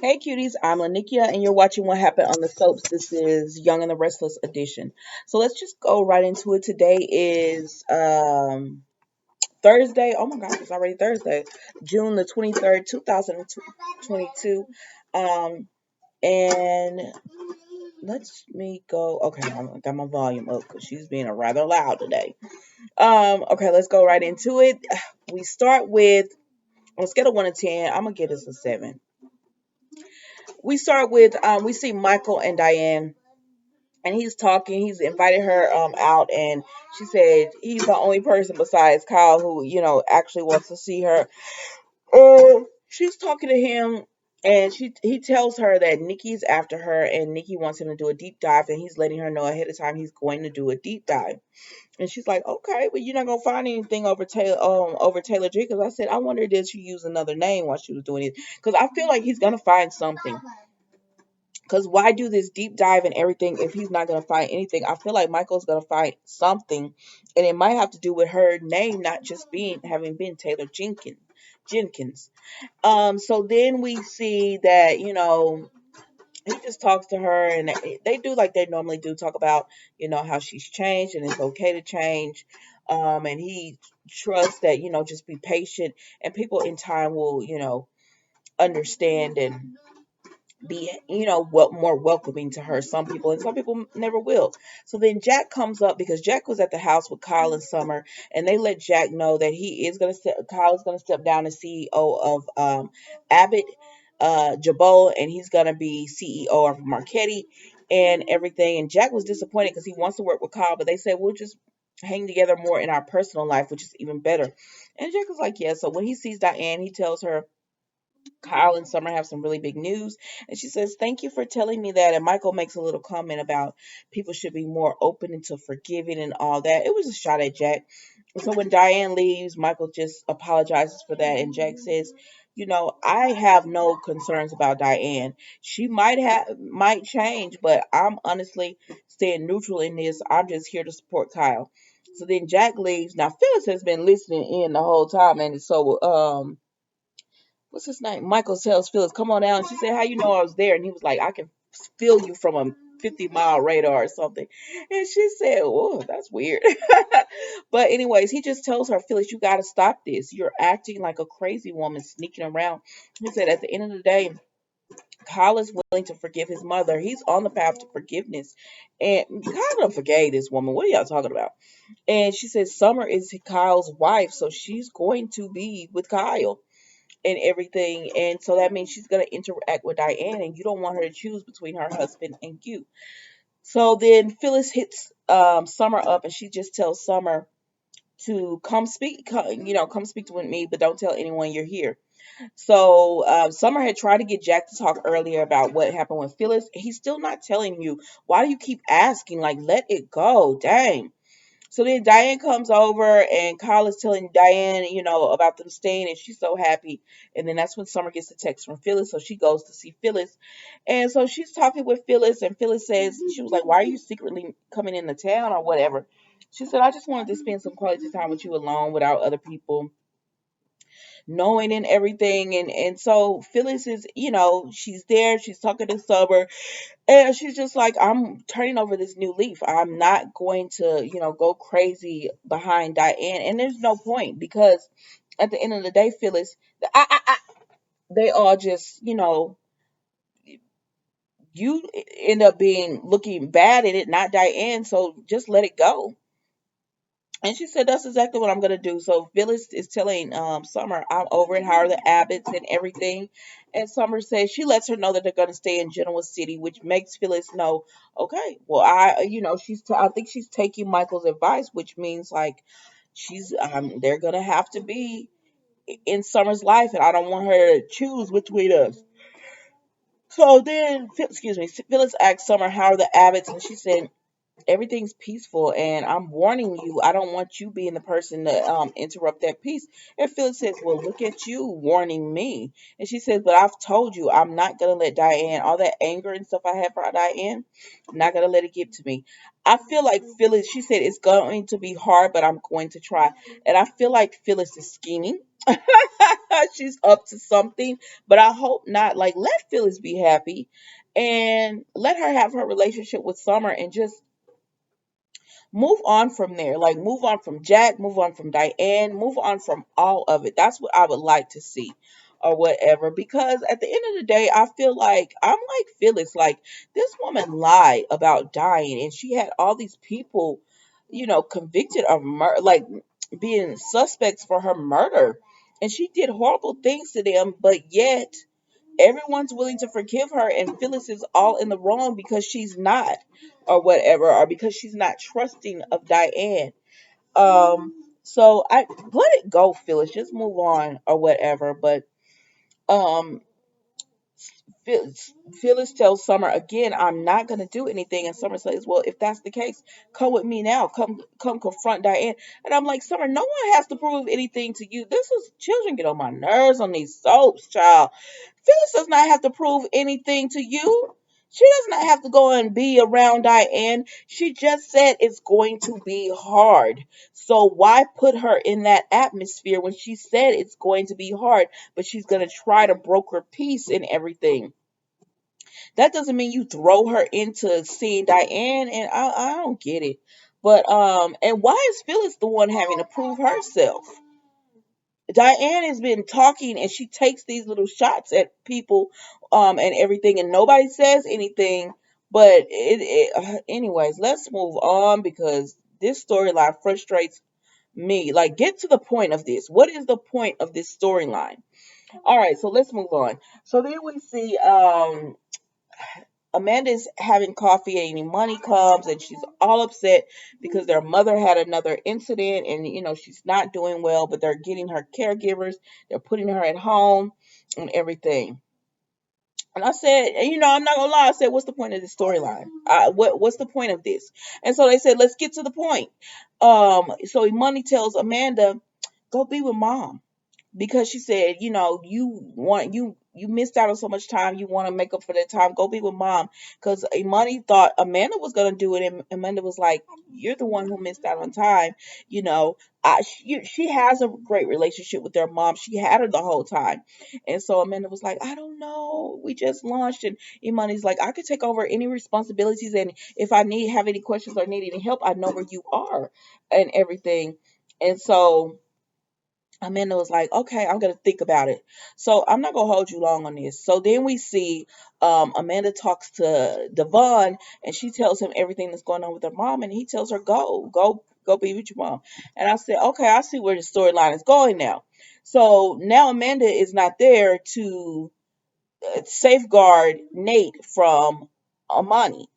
Hey cuties, I'm Lanikia and you're watching What Happened on the Soaps. This is Young and the Restless edition. So let's just go right into it. Today is Thursday. Oh my gosh, it's already Thursday. June the 23rd, 2022. Um and let's me go. Okay, I got my volume up because she's being rather loud today. Okay, let's go right into it. We start with on a scale of 1 to 10, I'm gonna give this a 7. We start with we see Michael and Diane, and he's talking. He's invited her out, and she said he's the only person besides Kyle who actually wants to see her. She's talking to him, and he tells her that Nikki's after her, and Nikki wants him to do a deep dive, and he's letting her know ahead of time he's going to do a deep dive. And she's like, okay, but you're not gonna find anything over Taylor G. Because I said I wonder did she use another name while she was doing it? Because I feel like he's gonna find something. Because why do this deep dive and everything if he's not going to find anything? I feel like Michael's going to find something, and it might have to do with her name not just being having been Taylor Jenkins. So then we see that he just talks to her, and they do like they normally do, talk about how she's changed and it's okay to change. And he trusts that just be patient, and people in time will understand and be what more welcoming to her, some people, and some people never will. So then Jack comes up because Jack was at the house with Kyle and Summer, and they let Jack know that Kyle is going to step down as CEO of Abbott Jabot, and he's going to be CEO of Marchetti and everything. And Jack was disappointed because he wants to work with Kyle, but they said we'll just hang together more in our personal life, which is even better. And Jack was like, yeah. So when he sees Diane, he tells her Kyle and Summer have some really big news. And she says, thank you for telling me that. And Michael makes a little comment about people should be more open into forgiving and all that. It was a shot at Jack. So when Diane leaves, Michael just apologizes for that. And Jack says, I have no concerns about Diane. She might change, but I'm honestly staying neutral in this. I'm just here to support Kyle. So then Jack leaves. Now Phyllis has been listening in the whole time, and so what's his name? Michael tells Phyllis, come on down. She said, how you know I was there? And he was like, I can feel you from a 50-mile radar or something. And she said, oh, that's weird. But anyways, he just tells her, Phyllis, you got to stop this. You're acting like a crazy woman sneaking around. He said, at the end of the day, Kyle is willing to forgive his mother. He's on the path to forgiveness. And Kyle done forgave this woman. What are y'all talking about? And she said, Summer is Kyle's wife, so she's going to be with Kyle and everything. And so that means she's going to interact with Diane, and you don't want her to choose between her husband and you. So then Phyllis hits Summer up, and she just tells Summer to come speak with me, but don't tell anyone you're here. So Summer had tried to get Jack to talk earlier about what happened with Phyllis. He's still not telling you. Why do you keep asking? Like, let it go. Dang. So then Diane comes over, and Kyle is telling Diane, about them staying, and she's so happy. And then that's when Summer gets the text from Phyllis, so she goes to see Phyllis. And so she's talking with Phyllis, and Phyllis says, she was like, why are you secretly coming into town or whatever? She said, I just wanted to spend some quality time with you alone without other people knowing and everything. And so Phyllis is, she's there, she's talking to Summer, and she's just like, I'm turning over this new leaf. I'm not going to, go crazy behind Diane. And there's no point because at the end of the day, Phyllis, they all just, you end up being looking bad at it, not Diane. So just let it go. And she said, that's exactly what I'm going to do. So Phyllis is telling Summer, I'm over at Hire the Abbotts and everything. And Summer says she lets her know that they're going to stay in Genoa City, which makes Phyllis know, okay, well, I think she's taking Michael's advice, which means like they're going to have to be in Summer's life, and I don't want her to choose between us. So then, excuse me, Phyllis asked Summer, how are the Abbotts? And she said, everything's peaceful, and I'm warning you, I don't want you being the person to interrupt that peace. And Phyllis says, well, look at you warning me. And she says, but I've told you I'm not gonna let Diane, all that anger and stuff I have for Diane, I'm not gonna let it get to me. I feel like Phyllis, she said, it's going to be hard, but I'm going to try. And I feel like Phyllis is scheming. She's up to something, but I hope not. Like, let Phyllis be happy and let her have her relationship with Summer and just move on from there. Like, move on from Jack, move on from Diane, move on from all of it. That's what I would like to see or whatever. Because at the end of the day, I feel like I'm like Phyllis. Like, this woman lied about dying, and she had all these people, convicted of murder, like being suspects for her murder. And she did horrible things to them, but yet everyone's willing to forgive her, and Phyllis is all in the wrong because she's not, or whatever, or because she's not trusting of Diane. So I let it go, Phyllis. Just move on or whatever. But um Phyllis tells Summer again, I'm not gonna do anything, and Summer says, well, if that's the case, come with me now. Come confront Diane. And I'm like, Summer, no one has to prove anything to you. This is children get on my nerves on these soaps, child. Phyllis does not have to prove anything to you. She does not have to go and be around Diane. She just said it's going to be hard. So why put her in that atmosphere when she said it's going to be hard, but she's going to try to broker peace and everything? That doesn't mean you throw her into seeing Diane, and I don't get it. But and why is Phyllis the one having to prove herself? Diane has been talking, and she takes these little shots at people and everything, and nobody says anything. But anyways, let's move on because this storyline frustrates me. Like, get to the point of this. What is the point of this storyline? All right, so let's move on. So then we see Amanda's having coffee and money comes, and she's all upset because their mother had another incident, and she's not doing well, but they're getting her caregivers, they're putting her at home and everything. And I said, I'm not gonna lie, I said, what's the point of this storyline? What's the point of this? And so they said, let's get to the point. So Money tells Amanda, go be with mom, because she said, you missed out on so much time. You want to make up for that time. Go be with mom. Because Imani thought Amanda was gonna do it, and Amanda was like, "You're the one who missed out on time." You know, she has a great relationship with their mom. She had her the whole time, and so Amanda was like, "I don't know. We just launched," and Imani's like, "I could take over any responsibilities, and if I have any questions or need any help, I know where you are, and everything." And so Amanda was like, okay, I'm gonna think about it. So I'm not gonna hold you long on this. So then we see Amanda talks to Devon, and she tells him everything that's going on with her mom, and he tells her, go be with your mom. And I said, okay, I see where the storyline is going now. So now Amanda is not there to safeguard Nate from Amani.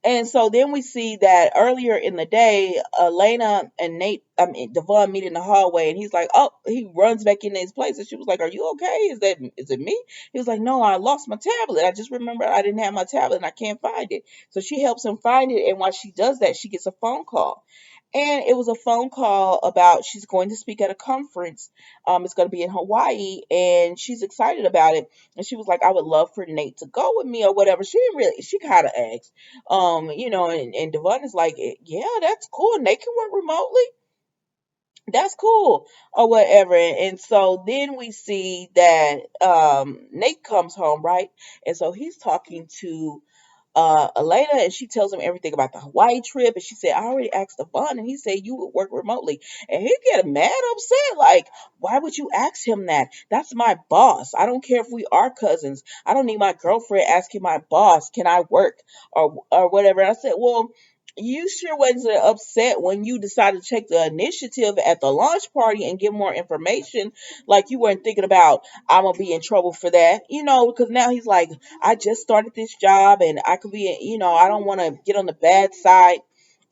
And so then we see that earlier in the day, Elena and Devon meet in the hallway, and he's like, "Oh," he runs back into his place, and she was like, "Are you okay? Is it me?" He was like, "No, I lost my tablet. I just remembered I didn't have my tablet, and I can't find it." So she helps him find it, and while she does that, she gets a phone call, and it was a phone call about she's going to speak at a conference. It's going to be in Hawaii, and she's excited about it. And she was like, "I would love for Nate to go with me or whatever." She didn't really. She kind of asked. And Devon is like, yeah, that's cool. They can work remotely. That's cool, or whatever. And so then we see that Nate comes home, right? And so he's talking to Elena, and she tells him everything about the Hawaii trip. And she said, I already asked Devon, and he said you would work remotely. And he get mad, upset, like, why would you ask him that? That's my boss. I don't care if we are cousins. I don't need my girlfriend asking my boss, can I work or whatever. And I said, well, you sure wasn't upset when you decided to take the initiative at the launch party and get more information. Like, you weren't thinking about, I'm gonna be in trouble for that, because now he's like, I just started this job, and I could be, I don't want to get on the bad side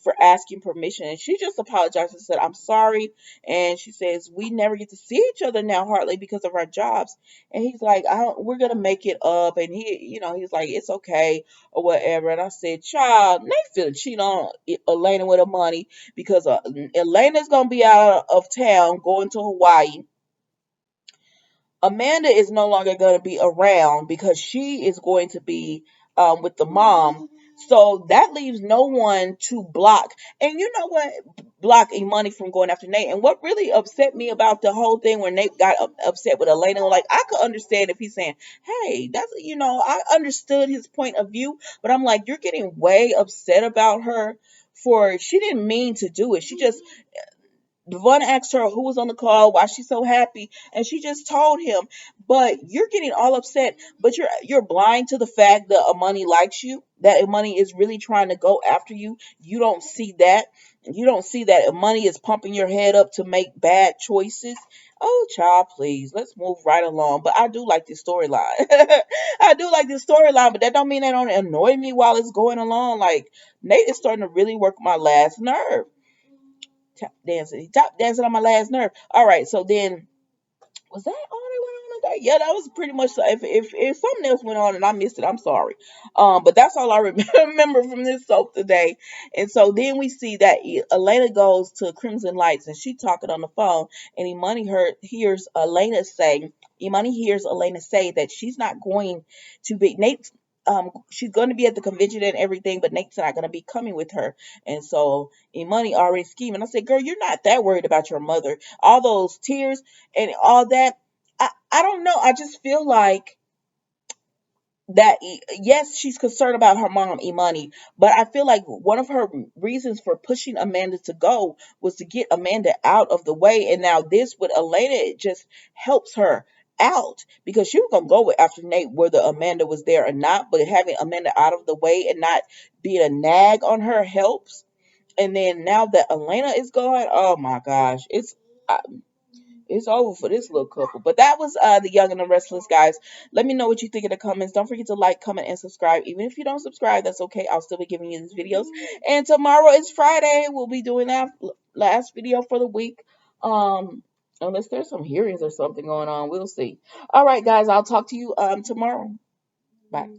for asking permission. And she just apologized and said, I'm sorry. And she says, we never get to see each other now, hardly because of our jobs. And he's like, we're going to make it up. And he's like, it's okay or whatever. And I said, child, they finna cheat on Elena with her money because Elena's going to be out of town going to Hawaii. Amanda is no longer going to be around because she is going to be with the mom. So that leaves no one to block. And you know what? Block Imani from going after Nate. And what really upset me about the whole thing when Nate got upset with Elena, like I could understand if he's saying, hey, I understood his point of view, but I'm like, you're getting way upset about her for she didn't mean to do it. She just Devon asked her who was on the call, why she's so happy, and she just told him. But you're getting all upset, but you're blind to the fact that Amani likes you, that Amani is really trying to go after you. You don't see that. You don't see that Amani is pumping your head up to make bad choices. Oh, child, please, let's move right along. But I do like this storyline. I do like this storyline, but that don't mean that don't annoy me while it's going along. Like Nate is starting to really work my last nerve. Top dancing on my last nerve. All right, so then was that all that went on today? Yeah, that was pretty much. If something else went on and I missed it, I'm sorry. But that's all I remember from this soap today. And so then we see that Elena goes to Crimson Lights and she talking on the phone, and Imani hears Elena say that she's not going to be Nate. She's going to be at the convention and everything, but Nate's not going to be coming with her. And so Imani already scheming. I said, girl, you're not that worried about your mother. All those tears and all that. I don't know. I just feel like that yes, she's concerned about her mom Imani, but I feel like one of her reasons for pushing Amanda to go was to get Amanda out of the way. And now this with Elena, it just helps her out because she was gonna go after Nate whether Amanda was there or not, but having Amanda out of the way and not being a nag on her helps. And then now that Elena is gone, oh my gosh, it's over for this little couple. But that was the Young and the Restless, guys. Let me know what you think in the comments. Don't forget to like, comment, and subscribe. Even if you don't subscribe, that's okay. I'll still be giving you these videos. And tomorrow is Friday. We'll be doing that last video for the week. Unless there's some hearings or something going on, we'll see. All right, guys. I'll talk to you tomorrow. Bye.